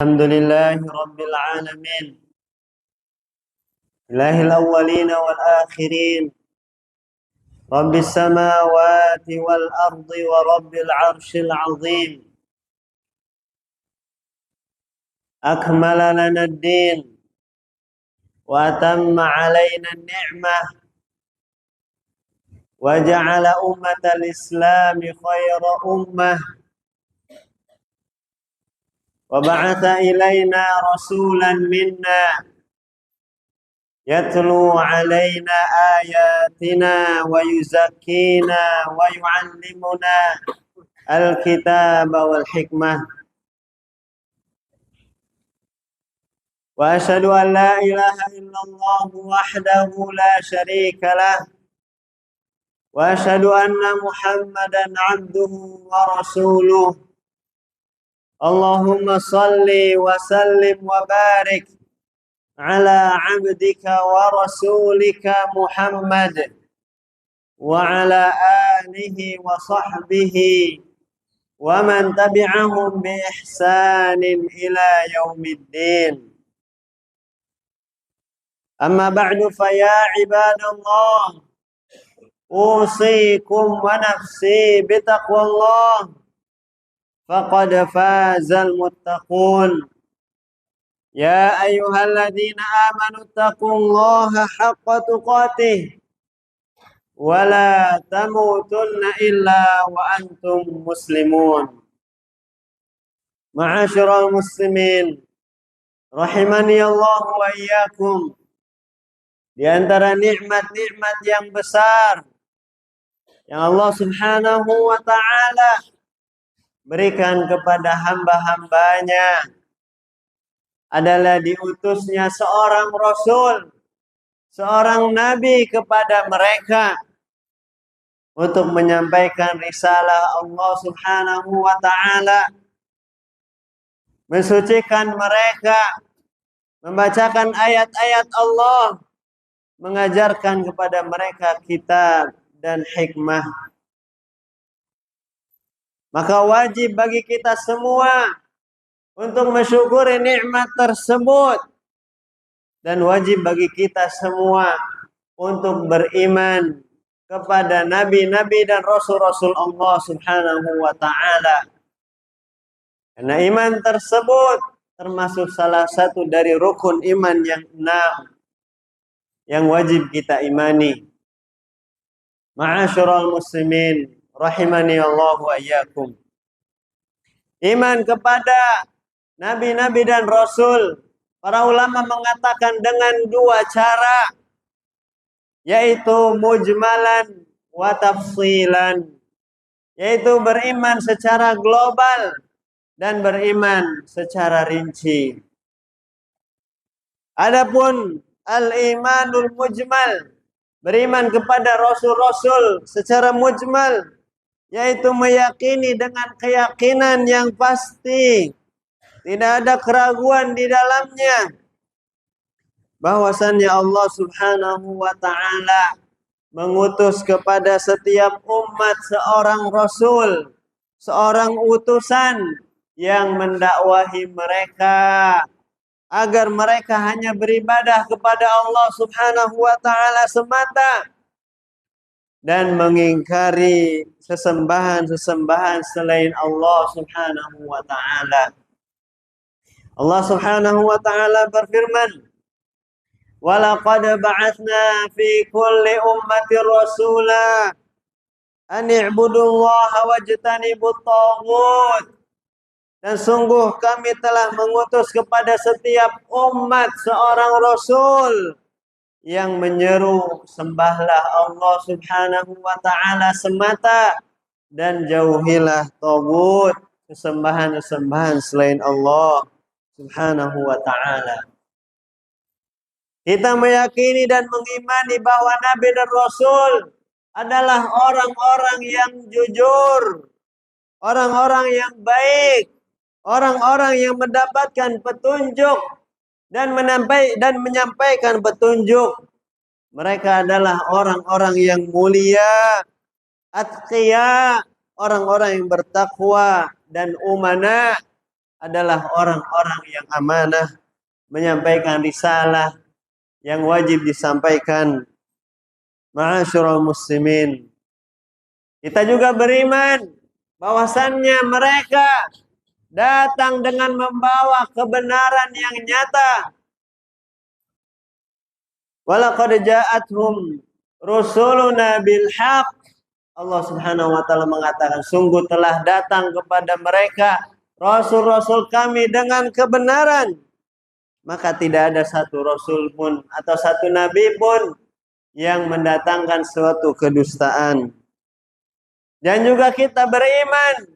الحمد لله رب العالمين إله الأولين والآخرين رب السماوات والأرض ورب العرش العظيم أكمل لنا الدين وأتم علينا النعمة وجعل أمة الإسلام خير أمة وبعث إلينا رسولا منا يتلو علينا آياتنا ويزكينا ويعلمنا الكتاب والحكمة وأشهد أن لا إله إلا الله وحده لا شريك له وأشهد أن محمدا عبده ورسوله اللهم صل وسلم وبارك على عبدك ورسولك محمد وعلى آله وصحبه ومن تبعهم بإحسان إلى يوم الدين. أما بعد فيا عباد الله أوصيكم ونفسي بتقوى الله فقد فاز المتقون. يا أيها الذين آمنوا اتقوا الله حق تقاته ولا تموتن إلا وأنتم مسلمون. معاشر المسlimin rahimani Allah wa iyyakum. Di antara nikmat-nikmat yang besar yang Allah Subhanahu wa taala berikan kepada hamba-hambanya adalah diutusnya seorang rasul, seorang nabi kepada mereka untuk menyampaikan risalah Allah Subhanahu wa taala, mensucikan mereka, membacakan ayat-ayat Allah, mengajarkan kepada mereka kitab dan hikmah. Maka wajib bagi kita semua untuk mensyukuri nikmat tersebut, dan wajib bagi kita semua untuk beriman kepada nabi-nabi dan rasul-rasul Allah Subhanahu wa taala. Karena iman tersebut termasuk salah satu dari rukun iman yang 6 yang wajib kita imani. Ma'asyiral muslimin rahimani Allah wa iyyakum. Iman kepada nabi-nabi dan rasul, para ulama mengatakan dengan 2 cara, yaitu mujmalan wa tafsilan, yaitu beriman secara global dan beriman secara rinci. Adapun al-imanul mujmal, beriman kepada rasul-rasul secara mujmal, yaitu meyakini dengan keyakinan yang pasti, tidak ada keraguan di dalamnya, bahwasannya Allah Subhanahu wa taala mengutus kepada setiap umat seorang rasul, seorang utusan yang mendakwahi mereka agar mereka hanya beribadah kepada Allah Subhanahu wa taala semata dan mengingkari sesembahan-sesembahan selain Allah Subhanahu wa taala. Allah Subhanahu wa taala berfirman, "Walaqad ba'atsna fi kulli ummatin rasula an i'budullaha wajtanibut taghut." Dan sungguh kami telah mengutus kepada setiap umat seorang rasul yang menyeru sembahlah Allah Subhanahu wa taala semata dan jauhilah taghut, sesembahan-sesembahan selain Allah Subhanahu wa ta'ala. Kita meyakini dan mengimani bahwa nabi dan rasul adalah orang-orang yang jujur, orang-orang yang baik, orang-orang yang mendapatkan petunjuk dan menyampaikan petunjuk. Mereka adalah orang-orang yang mulia, atqiya, orang-orang yang bertakwa dan umana, adalah orang-orang yang amanah, menyampaikan risalah yang wajib disampaikan. Ma'asyiral muslimin, kita juga beriman bahwasannya mereka datang dengan membawa kebenaran yang nyata. Walaqad ja'atuhum rusuluna bil haqq. Allah Subhanahu wa taala mengatakan, sungguh telah datang kepada mereka rasul-rasul kami dengan kebenaran. Maka tidak ada satu rasul pun atau satu nabi pun yang mendatangkan suatu kedustaan. Dan juga kita beriman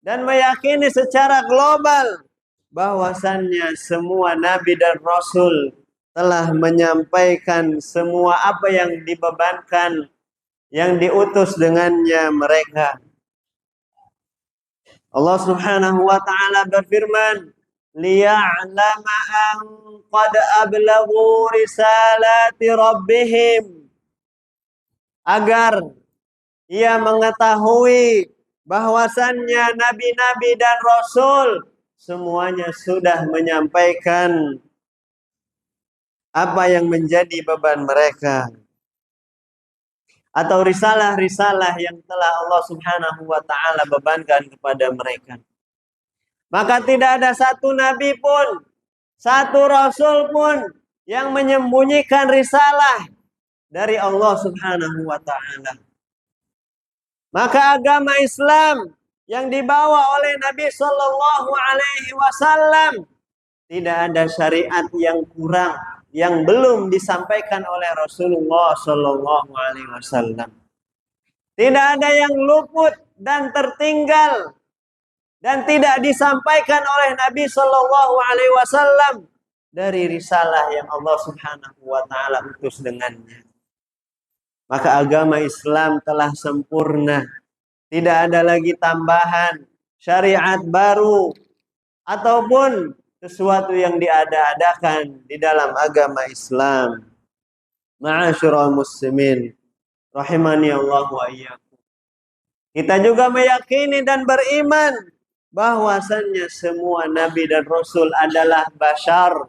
dan meyakini secara global bahwasannya semua nabi dan rasul telah menyampaikan semua apa yang dibebankan, yang diutus dengannya mereka. Allah Subhanahu wa taala berfirman, liya'lama an qad ablaghu risalati rabbihim, agar ia mengetahui bahwasannya nabi-nabi dan rasul semuanya sudah menyampaikan apa yang menjadi beban mereka, atau risalah-risalah yang telah Allah Subhanahu wa taala bebankan kepada mereka. Maka tidak ada satu nabi pun, satu rasul pun yang menyembunyikan risalah dari Allah Subhanahu wa taala. Maka agama Islam yang dibawa oleh Nabi Shallallahu alaihi wasallam tidak ada syariat yang kurang, yang belum disampaikan oleh Rasulullah Shallallahu alaihi wasallam. Tidak ada yang luput dan tertinggal dan tidak disampaikan oleh Nabi Shallallahu alaihi wasallam dari risalah yang Allah Subhanahu wa taala utus dengannya. Maka agama Islam telah sempurna. Tidak ada lagi tambahan syariat baru ataupun sesuatu yang diada-adakan di dalam agama Islam. Ma'asyiral muslimin, rahimani Allah wa iyyakum. Kita juga meyakini dan beriman bahwasannya semua nabi dan rasul adalah bashar,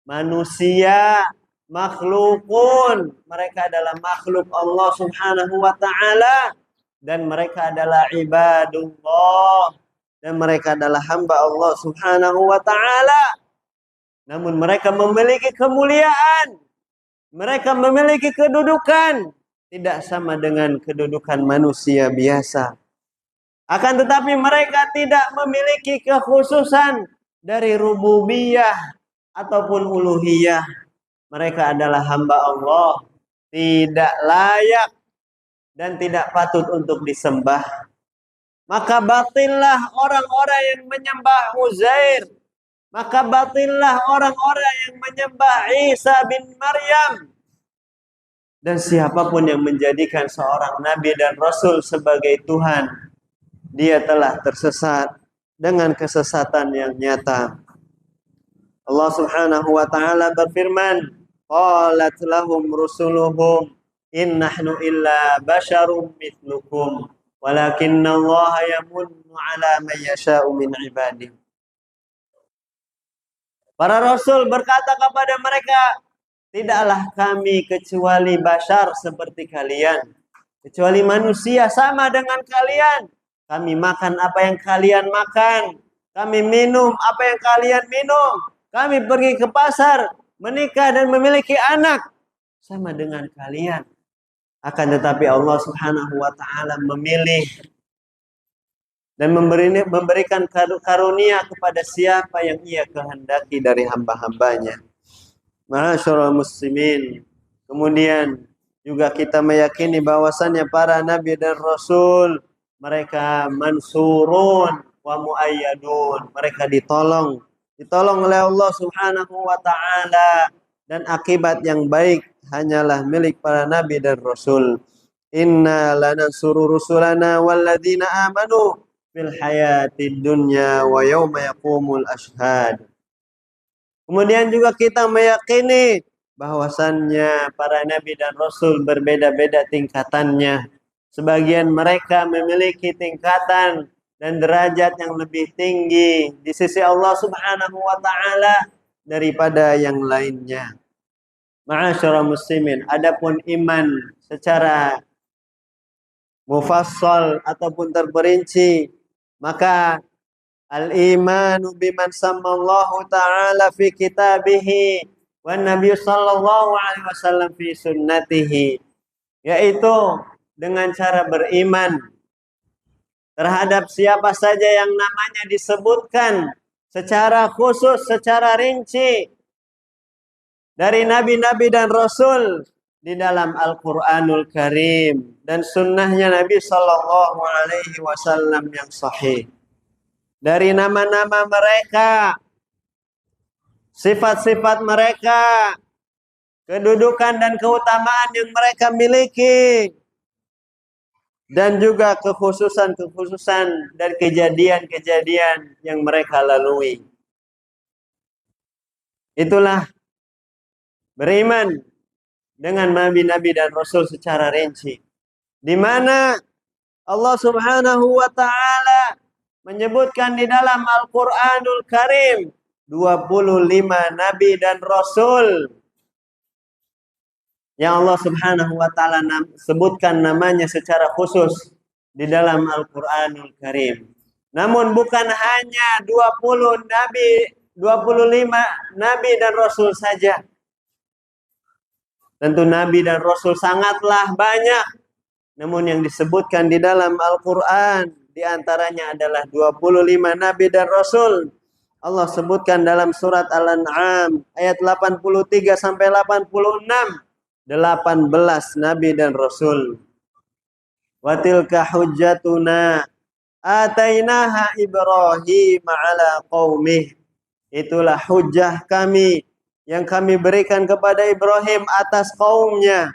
manusia, makhlukun. Mereka adalah makhluk Allah Subhanahu wa taala dan mereka adalah ibadullah, dan mereka adalah hamba Allah Subhanahu wa taala. Namun mereka memiliki kemuliaan, mereka memiliki kedudukan tidak sama dengan kedudukan manusia biasa. Akan tetapi mereka tidak memiliki kekhususan dari rububiyah ataupun uluhiyah. Mereka adalah hamba Allah, tidak layak dan tidak patut untuk disembah. Maka batillah orang-orang yang menyembah Uzair. Maka batillah orang-orang yang menyembah Isa bin Maryam. Dan siapapun yang menjadikan seorang nabi dan rasul sebagai Tuhan, dia telah tersesat dengan kesesatan yang nyata. Allah Subhanahu wa taala berfirman, qalat lahum rusuluhum in nahnu illa basyarum mithlukum walakinnallaha yamunnu ala man yasha'u min ibadihi. Para rasul berkata kepada mereka, tidaklah kami kecuali bashar seperti kalian, kecuali manusia sama dengan kalian. Kami makan apa yang kalian makan, kami minum apa yang kalian minum, kami pergi ke pasar, menikah dan memiliki anak sama dengan kalian. Akan tetapi Allah Subhanahu wa taala memilih dan memberikan karunia kepada siapa yang ia kehendaki dari hamba-hambanya. Ma'asyiral muslimin, kemudian juga kita meyakini bahwasannya para nabi dan rasul mereka mansurun wa muayyadun, mereka ditolong oleh Allah Subhanahu wa taala, dan akibat yang baik hanyalah milik para nabi dan rasul. Inna lanansuru rusulana walladzina amanu fil hayatid dunya wa yauma yaqumul ashhad. Kemudian juga kita meyakini bahwasannya para nabi dan rasul berbeda-beda tingkatannya. Sebagian mereka memiliki tingkatan dan derajat yang lebih tinggi di sisi Allah Subhanahu wa taala daripada yang lainnya. Ma'asyara muslimin, adapun iman secara mufassal ataupun terperinci, maka al-imanu biman sammallahu ta'ala fi kitabihi wa nabi sallallahu alaihi wasallam fi sunnatihi, yaitu dengan cara beriman terhadap siapa saja yang namanya disebutkan secara khusus, secara rinci dari nabi-nabi dan rasul di dalam Al-Qur'anul Karim dan sunnahnya Nabi sallallahu alaihi wasallam yang sahih. Dari nama-nama mereka, sifat-sifat mereka, kedudukan dan keutamaan yang mereka miliki, dan juga kekhususan-kekhususan dan kejadian-kejadian yang mereka lalui. Itulah beriman dengan nabi-nabi dan rasul secara rinci, di mana Allah Subhanahu wa taala menyebutkan di dalam Al-Qur'anul Karim 25 nabi dan rasul yang Allah Subhanahu wa taala sebutkan namanya secara khusus di dalam Al-Qur'anul Karim. Namun bukan hanya 25 nabi dan rasul saja. Tentu nabi dan rasul sangatlah banyak. Namun yang disebutkan di dalam Al-Qur'an di antaranya adalah 25 nabi dan rasul. Allah sebutkan dalam surat Al-An'am ayat 83 sampai 86. 18 nabi dan rasul. Wa tilka hujjatuna atainaha Ibrahim ala qaumih. Itulah hujjah kami yang kami berikan kepada Ibrahim atas kaumnya.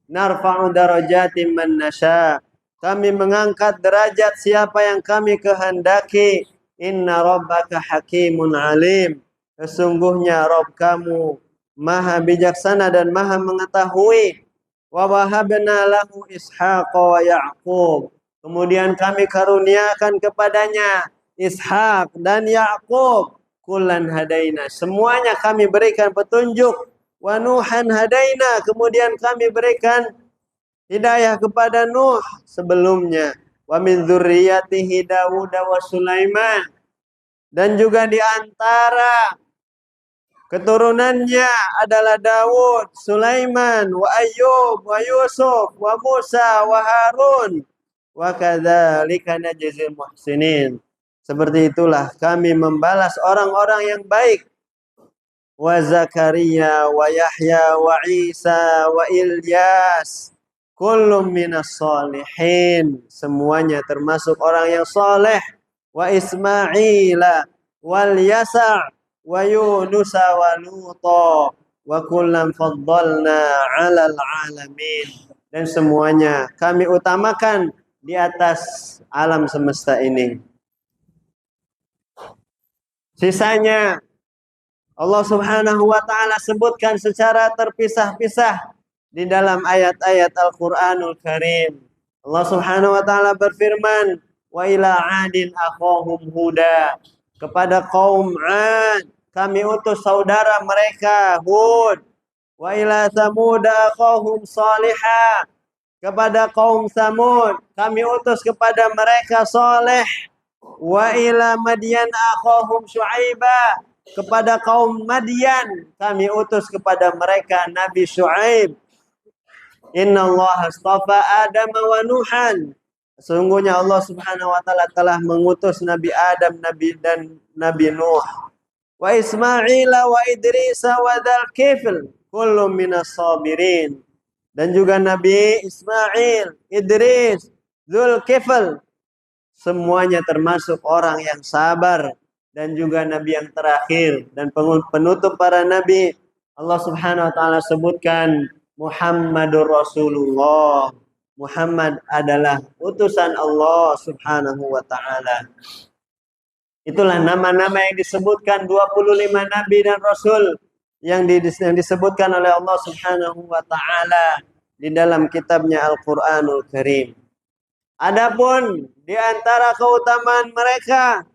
Narfa'u darajatin man nasya. Kami mengangkat derajat siapa yang kami kehendaki. Inna rabbaka hakimun alim. Sesungguhnya Rabb kamu Maha bijaksana dan Maha mengetahui. Wa wahabna lahu Ishaq wa Ya'qub. Kemudian kami karuniakan kepadanya Ishaq dan Ya'qub. Kullan hadaina. Semuanya kami berikan petunjuk. Wa Nuhan hadaina. Kemudian kami berikan hidayah kepada Nuh sebelumnya. Wa min dzurriyyatihi Daud wa Sulaiman. Dan juga di antara keturunannya adalah Daud, Sulaiman, wa Ayyub, wa Yusuf, wa Musa, wa Harun. Wa kadzalika najzil muhsinin. Seperti itulah kami membalas orang-orang yang baik. Wa Zakaria, wa Yahya, wa Isa, wa Ilyas. Kullum minas salihin. Semuanya termasuk orang yang soleh. Wa Ismaila, wal Yasa' wa Yunus wa Luta wa kullam faddalna 'alal 'alamin. Dan semuanya kami utamakan di atas alam semesta ini. Sisanya Allah Subhanahu wa taala sebutkan secara terpisah-pisah di dalam ayat-ayat Al-Qur'anul Karim. Allah Subhanahu wa taala berfirman, wa ila 'adin akhahum huda. Kepada kaum 'Ad kami utus saudara mereka Hud. Wa ila Tsamud akhahum Salihah. Kepada kaum Tsamud kami utus kepada mereka Saleh. Wa ila Madyan akhahum Syu'aibah. Kepada kaum Madyan kami utus kepada mereka Nabi Syu'aib. Innallaha astafa Adam wa Nuhan. Sesungguhnya Allah Subhanahu wa taala telah mengutus Nabi Adam, Nabi Nuh. Wa Ismail wa Idris wa Dzulkifl kullum minas sabirin. Dan juga Nabi Ismail, Idris, Dzulkifl, semuanya termasuk orang yang sabar. Dan juga Nabi yang terakhir dan penutup para Nabi, Allah Subhanahu wa taala sebutkan Muhammadur Rasulullah. Muhammad adalah utusan Allah Subhanahu wa taala. Itulah nama-nama yang disebutkan 25 nabi dan rasul yang disebutkan oleh Allah Subhanahu wa taala di dalam kitabnya Al-Qur'anul Karim. Adapun di antara keutamaan mereka,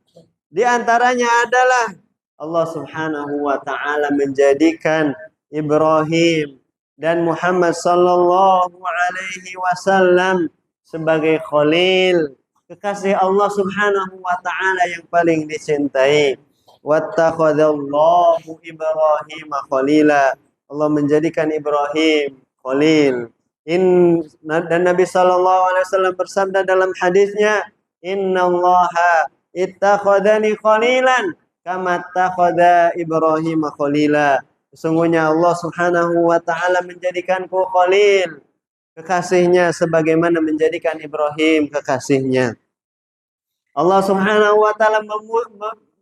di antaranya adalah Allah Subhanahu wa taala menjadikan Ibrahim dan Muhammad sallallahu alaihi wasallam sebagai khalil, kekasih Allah Subhanahu wa taala yang paling dicintai. Wattakhadallahu Ibrahim khalila. Allah menjadikan Ibrahim khalil. Dan Nabi sallallahu alaihi wasallam bersabda dalam hadisnya, "Innallaha ittakhadani khalilan kama ittakhadha Ibrahim khalila." Sesungguhnya Allah Subhanahu wa taala menjadikanku khalil, kekasihnya sebagaimana menjadikan Ibrahim kekasihnya. Allah Subhanahu wa taala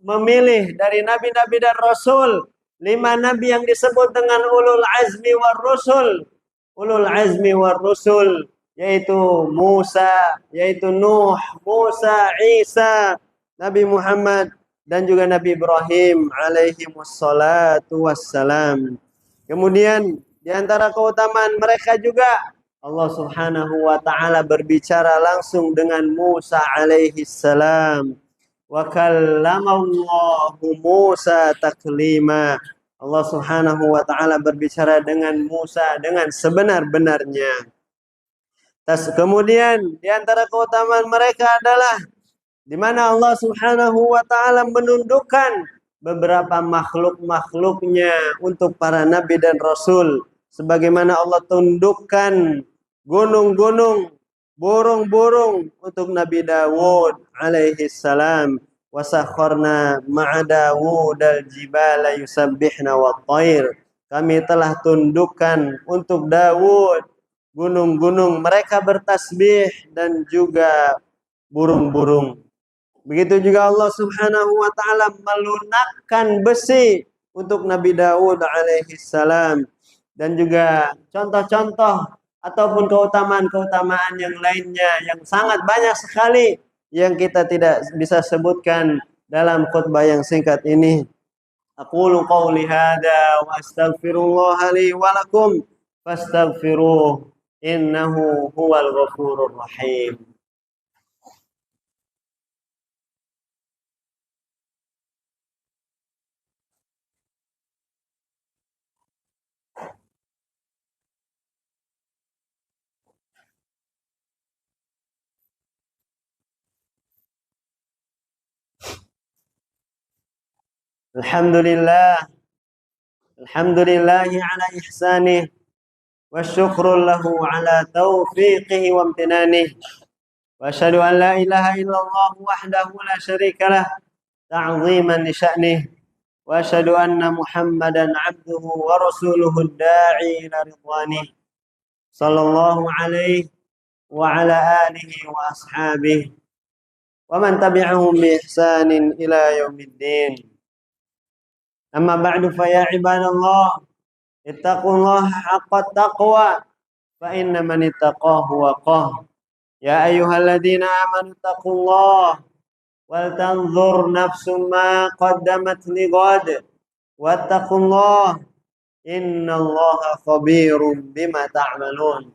memilih dari nabi-nabi dan rasul 5 nabi yang disebut dengan ulul azmi war rusul. Ulul azmi war rusul yaitu Musa, yaitu Nuh, Musa, Isa, Nabi Muhammad dan juga Nabi Ibrahim alaihi wassalatu wassalam. Kemudian di antara keutamaan mereka juga Allah Subhanahu wa taala berbicara langsung dengan Musa alaihi salam. Wa kallamallahu Musa taklima. Allah Subhanahu wa taala berbicara dengan Musa dengan sebenar-benarnya. Kemudian di antara keutamaan mereka adalah di mana Allah Subhanahu wa taala menundukkan beberapa makhluk-makhluknya untuk para nabi dan rasul, sebagaimana Allah tundukkan gunung-gunung, burung-burung untuk Nabi Dawud alaihi salam. Wasakharna ma'a Dawud al-jibala yusabbihna wat-thair. Kami telah tundukkan untuk Dawud gunung-gunung, mereka bertasbih dan juga burung-burung. Begitu juga Allah Subhanahu wa taala melunakkan besi untuk Nabi Dawud alaihi salam, dan juga contoh-contoh ataupun keutamaan-keutamaan yang lainnya yang sangat banyak sekali yang kita tidak bisa sebutkan dalam khutbah yang singkat ini. Aqulu qawli hadza wa astaghfirullah li wa lakum fastaghfiruh innahu huwal ghafurur rahim. Alhamdulillah, alhamdulillahi ala ihsanih wa syukru lahu ala taufiqihi wa amtinanih. Wa asyhadu an la ilaha illallah wahdahu la syarika lah ta'ziman li sya'nih. Wa asyhadu anna Muhammadan abduhu wa rasuluhu ad-da'i ila ridwanih. Sallallahu alaihi wa ala alihi wa ashabihi wa man tabi'ahum bi ihsanin ila yaumiddin. Amma ba'du fa ya ibadallah ittaqullaha haqqa taqwa fa inna man ittaqahu waqah. Ya ayyuhalladzina amanu taqullaha wal tanzur nafsum ma qaddamat lighad wattaqullaha innallaha khabirum bima ta'malun.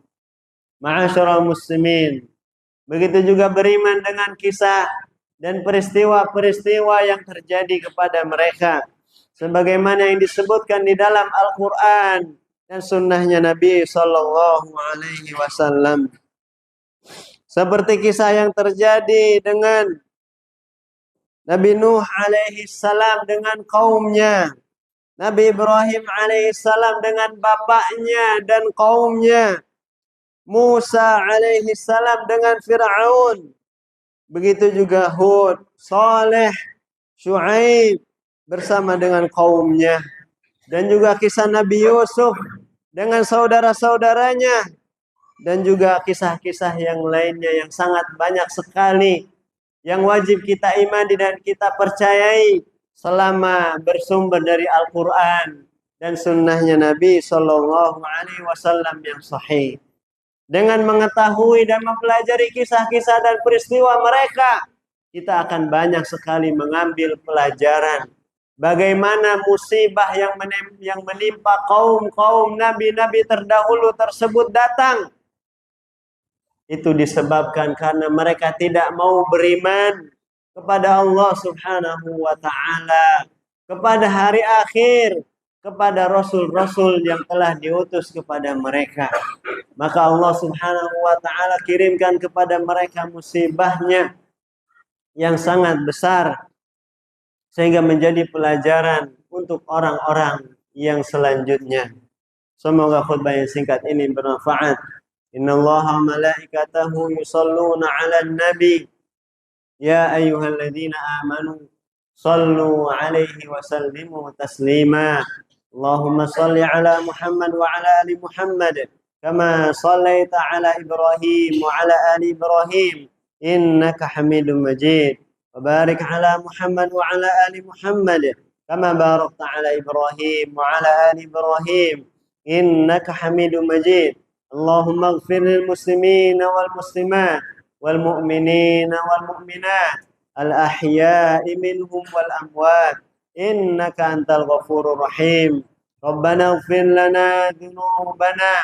Ma'asyiral muslimin, begitu juga beriman dengan kisah dan peristiwa-peristiwa yang terjadi kepada mereka, sebagaimana yang disebutkan di dalam Al-Quran dan sunnahnya Nabi Sallallahu Alaihi Wasallam. Seperti kisah yang terjadi dengan Nabi Nuh alaihi salam dengan kaumnya, Nabi Ibrahim alaihi salam dengan bapaknya dan kaumnya, Musa alaihi salam dengan Fir'aun, begitu juga Hud, Saleh, Syuaib bersama dengan kaumnya, dan juga kisah Nabi Yusuf dengan saudara-saudaranya, dan juga kisah-kisah yang lainnya yang sangat banyak sekali yang wajib kita imani dan kita percayai selama bersumber dari Al-Quran dan sunnahnya Nabi Sallallahu Alaihi Wasallam yang sahih. Dengan mengetahui dan mempelajari kisah-kisah dan peristiwa mereka, kita akan banyak sekali mengambil pelajaran bagaimana musibah yang menimpa kaum nabi-nabi terdahulu tersebut datang. Itu disebabkan karena mereka tidak mau beriman kepada Allah Subhanahu wa taala, kepada hari akhir, kepada rasul-rasul yang telah diutus kepada mereka. Maka Allah Subhanahu wa taala kirimkan kepada mereka musibahnya yang sangat besar sehingga menjadi pelajaran untuk orang-orang yang selanjutnya. Semoga khutbah yang singkat ini bermanfaat. Innallaha malaikatahu yusalluna 'alan nabi ya ayyuhalladzina amanu sallu 'alaihi wa sallimu taslima. Allahumma salli 'ala Muhammad wa 'ala ali Muhammad kama shallaita 'ala Ibrahim wa 'ala ali Ibrahim innaka Hamidum Majid. Wa barik 'ala Muhammad wa 'ala ali Muhammad kama barakta 'ala Ibrahim wa 'ala ali Ibrahim innaka Hamidum Majid. اللهم اغفر للمسلمين والمسلمات والمؤمنين والمؤمنات الأحياء منهم والأموات إنك أنت الغفور الرحيم. ربنا اغفر لنا ذنوبنا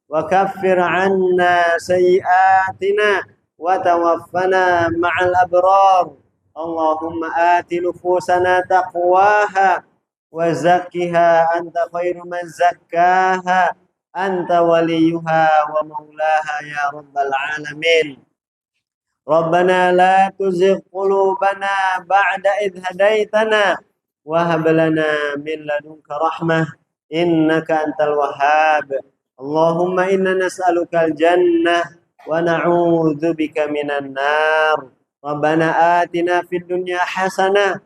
وكفر عنا سيئاتنا وتوفنا مع الأبرار. اللهم آت نفوسنا تقواها وزكها أنت خير من زكاها أنت وليها ومولاها يا رب العالمين. ربنا لا تزغ قلوبنا بعد إذ هديتنا وهب لنا من لدنك رحمة إنك أنت الوهاب. اللهم إنا نسألك الجنة ونعوذ بك من النار. ربنا آتنا في الدنيا حسنة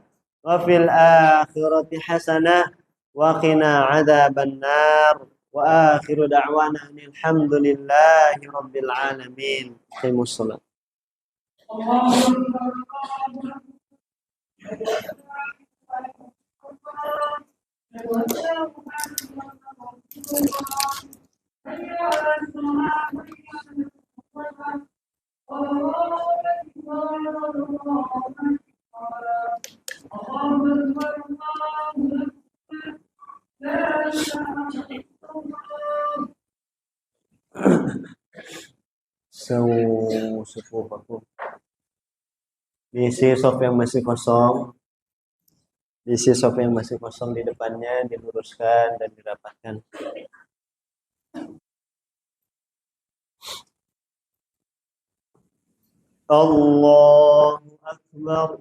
وفي الآخرة حسنة وقنا عذاب النار. وآخر دعوانا أن الحمد لله رب العالمين. قيموا الصلاة. Sufufakum. Diisi soft yang masih kosong. Diisi soft yang masih kosong di depannya diluruskan dan dirapatkan. Allahu Akbar.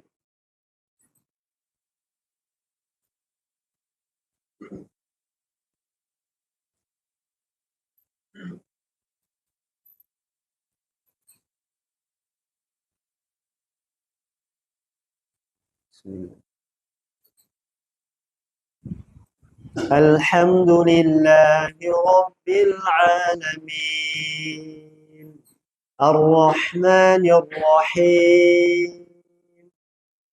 Alhamdulillahi Rabbil Alamin Ar-Rahmanir Rahim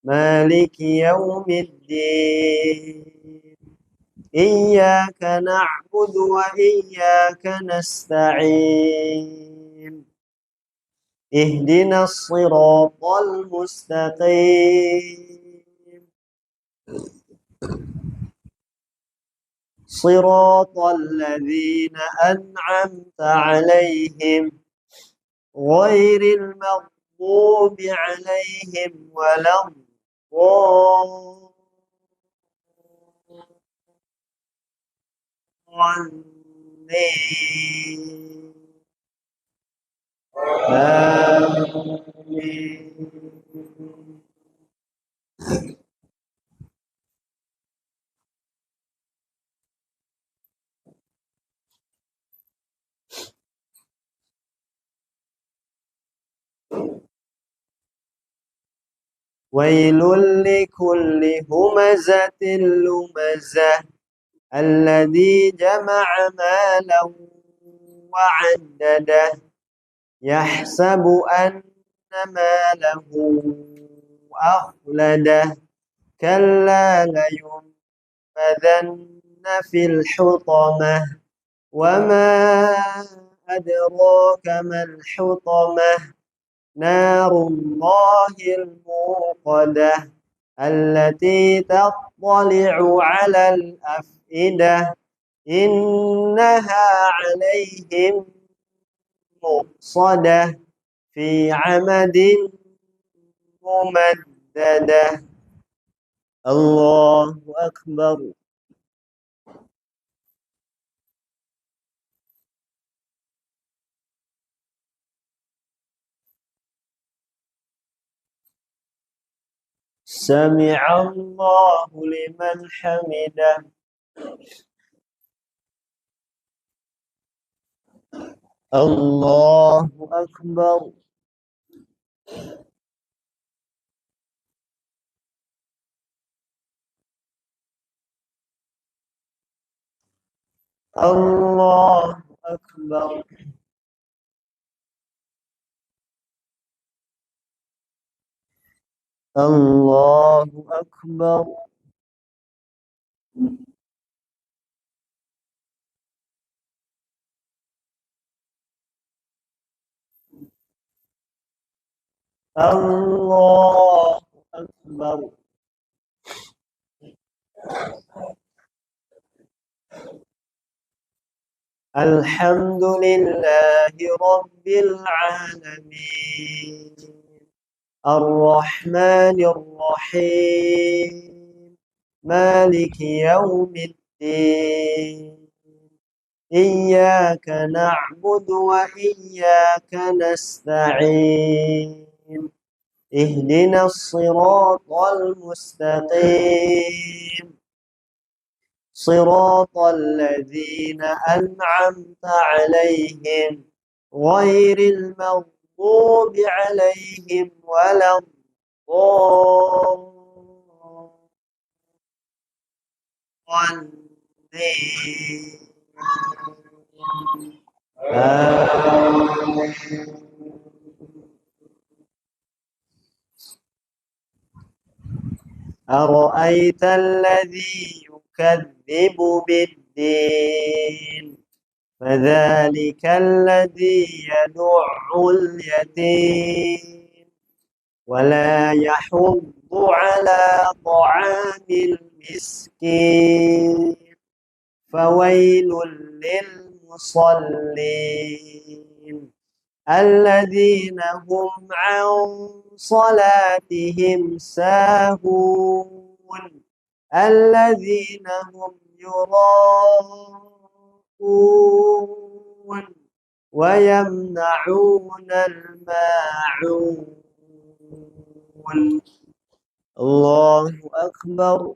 Maliki Yawmiddin Iyyaka na'budu wa iyyaka nasta'in Ihdinas siratal mustaqim صراط الذين أنعمت عليهم غير المغضوب عليهم ولا الضالين. ويل لكل همزة لمزة الذي جمع مالا وعدده يحسب أن ماله أخلده كلا لينبذن في الحطمة وما أدراك ما الحطمة نار الله الموقدة التي تطلع على الأفئدة إنها عليهم مؤصدة في عمد ممددة. الله أكبر. سمع الله لمن حمده. الله أكبر. الله أكبر. الله أكبر. الله أكبر. الحمد لله رب العالمين الرحمن الرحيم مالك يوم الدين إياك نعبد وإياك نستعين اهدنا الصراط المستقيم صراط الذين أنعمت عليهم غير المغضوب عليهم ولا الضالين. أرأيت الذي يكذب بالدين فذلك الذي يدع اليتيم ولا يحض على طعام المسكين فويل للمصلين الذين هم عن صلاتهم ساهون الذين هم يراءون ويمنعون الماعون. الله أكبر.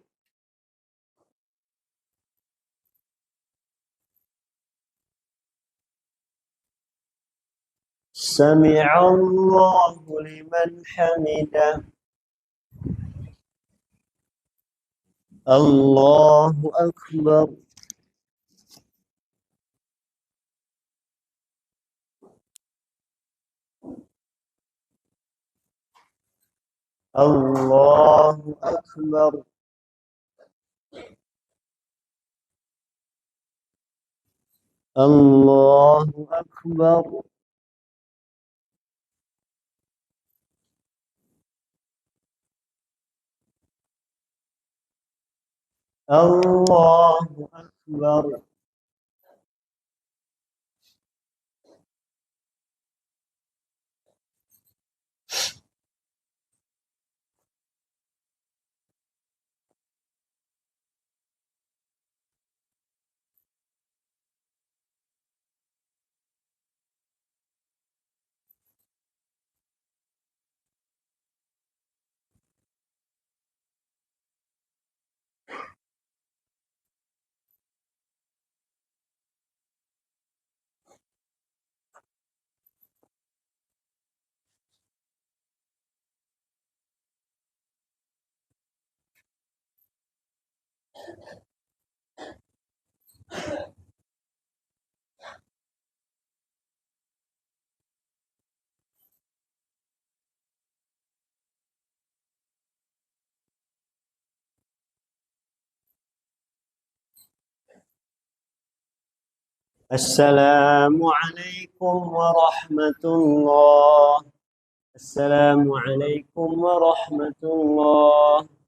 سمع الله لمن حمده. الله أكبر. الله أكبر. الله أكبر. الله أكبر. السلام عليكم ورحمة الله. السلام عليكم ورحمة الله.